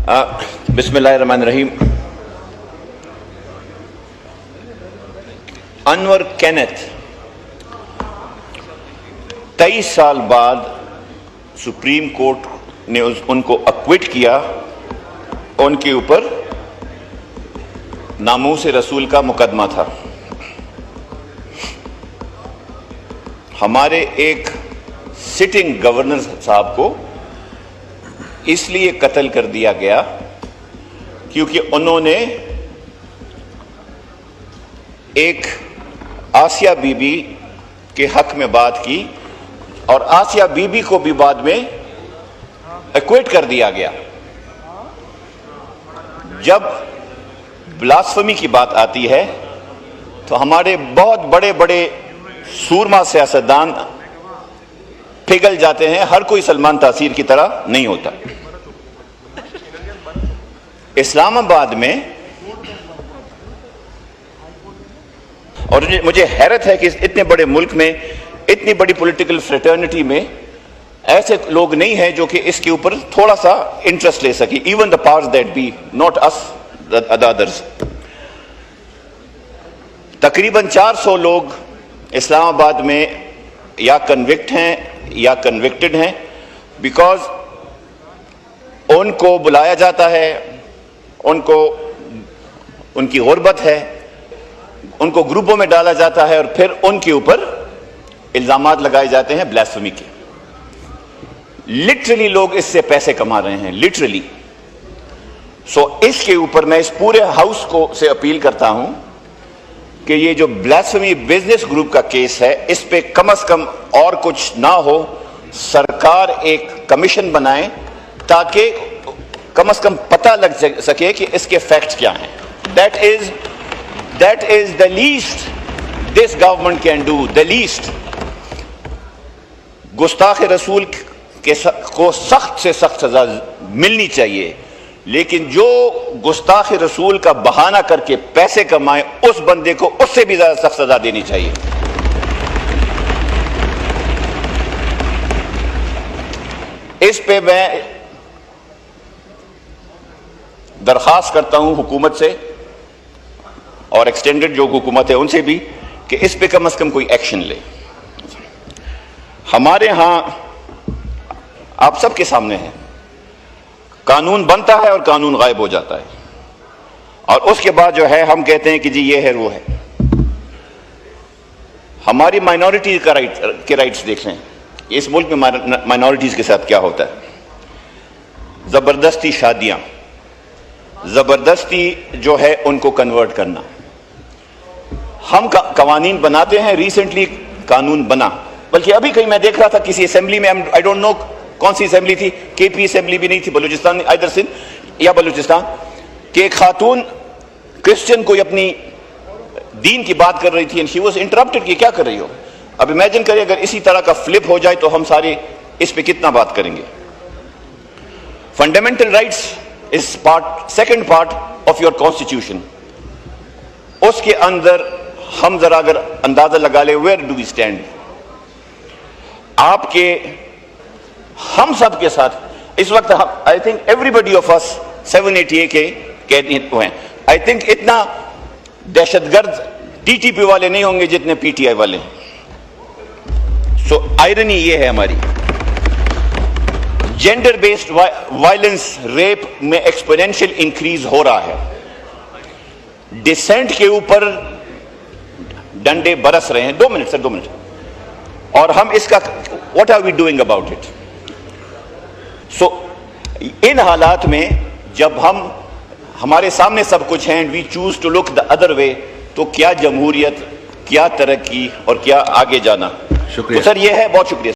बिस्मिल्लाहिर्रहमानिर्रहीम। अनवर केनेथ 23 साल बाद सुप्रीम कोर्ट ने उनको एक्विट किया। उनके ऊपर नामूस रसूल का मुकदमा था। हमारे एक सिटिंग गवर्नर साहब को इसलिए कत्ल कर दिया गया क्योंकि उन्होंने एक आसिया बीबी के हक में बात की और आसिया बीबी को भी बाद में एक्विट कर दिया गया। जब ब्लास्फेमी की बात आती है तो हमारे बहुत बड़े बड़े सूरमा सियासतदान पिघल जाते हैं। हर कोई सलमान तासीर की तरह नहीं होता। इस्लामाबाद में, और मुझे हैरत है कि इतने बड़े मुल्क में, इतनी बड़ी पॉलिटिकल फ्रेटर्निटी में ऐसे लोग नहीं हैं जो कि इसके ऊपर थोड़ा सा इंटरेस्ट ले सके। Even the powers that be, not us the others. तकरीबन 400 लोग इस्लामाबाद में या कन्विक्ट हैं या कन्विक्टेड हैं, बिकॉज उनको बुलाया जाता है, उनको उनकी गुर्बत है, उनको ग्रुपों में डाला जाता है और फिर उनके ऊपर इल्जामात लगाए जाते हैं ब्लास्फेमी के। लिटरली लोग इससे पैसे कमा रहे हैं, लिटरली। सो इसके ऊपर मैं इस पूरे हाउस को से अपील करता हूं कि ये जो ब्लास्फेमी बिजनेस ग्रुप का केस है, इस पे कम से कम और कुछ ना हो, सरकार एक कमीशन बनाए ताकि कम से कम पता लग सके कि इसके फैक्ट्स क्या हैं। That is the least this government can do, the least. गुस्ताख रसूल को सख्त से सख्त सजा मिलनी चाहिए, लेकिन जो गुस्ताख रसूल का बहाना करके पैसे कमाए उस बंदे को उससे भी ज्यादा सख्त सजा देनी चाहिए। इस पे मैं दरखास्त करता हूं हुकूमत से और एक्सटेंडेड जो हुकूमत है उनसे भी कि इस पे कम से कम कोई एक्शन ले। हमारे यहां आप सबके सामने है, कानून बनता है और कानून गायब हो जाता है, और उसके बाद जो है हम कहते हैं कि जी ये है वो है। हमारी माइनॉरिटी के राइट्स देख लें, इस मुल्क में माइनॉरिटीज के साथ क्या होता है। जबरदस्ती शादियां, जबरदस्ती जो है उनको कन्वर्ट करना। हम कवानीन बनाते हैं, रिसेंटली कानून बना, बल्कि अभी कहीं मैं देख रहा था किसी असेंबली में, आई डोंट नो कौन सी असेंबली थी, केपी असेंबली भी नहीं थी, बलूचिस्तान, इधर सिंध या बलूचिस्तान, कि एक खातून क्रिश्चियन कोई अपनी दीन की बात कर रही थी एंड शी वाज इंटरप्टेड कि क्या कर रही हो। अब इमेजिन करें अगर इसी तरह का फ्लिप हो जाए तो हम सारे इस पे कितना बात करेंगे। Fundamental rights is part, second part of your constitution. उसके अंदर हम जरा अगर अंदाजा लगा ले, वेयर डू वी स्टैंड। आपके हम सब के साथ इस वक्त I think everybody of us 780 के कैदी हैं। आई थिंक इतना दहशतगर्द टीटीपी वाले नहीं होंगे जितने पीटीआई वाले। सो आयरनी ये है हमारी, जेंडर बेस्ड वायलेंस, रेप में एक्सपोनेंशियल इंक्रीज हो रहा है। डिसेंट के ऊपर डंडे बरस रहे हैं। 2 मिनट सर, 2 मिनट। और हम इसका what are we doing about it. So इन हालात में जब हमारे सामने सब कुछ है and we choose to look the other way, तो क्या जमहूरियत, क्या तरक्की और क्या आगे जाना। शुक्रिया। तो सर ये है, बहुत शुक्रिया।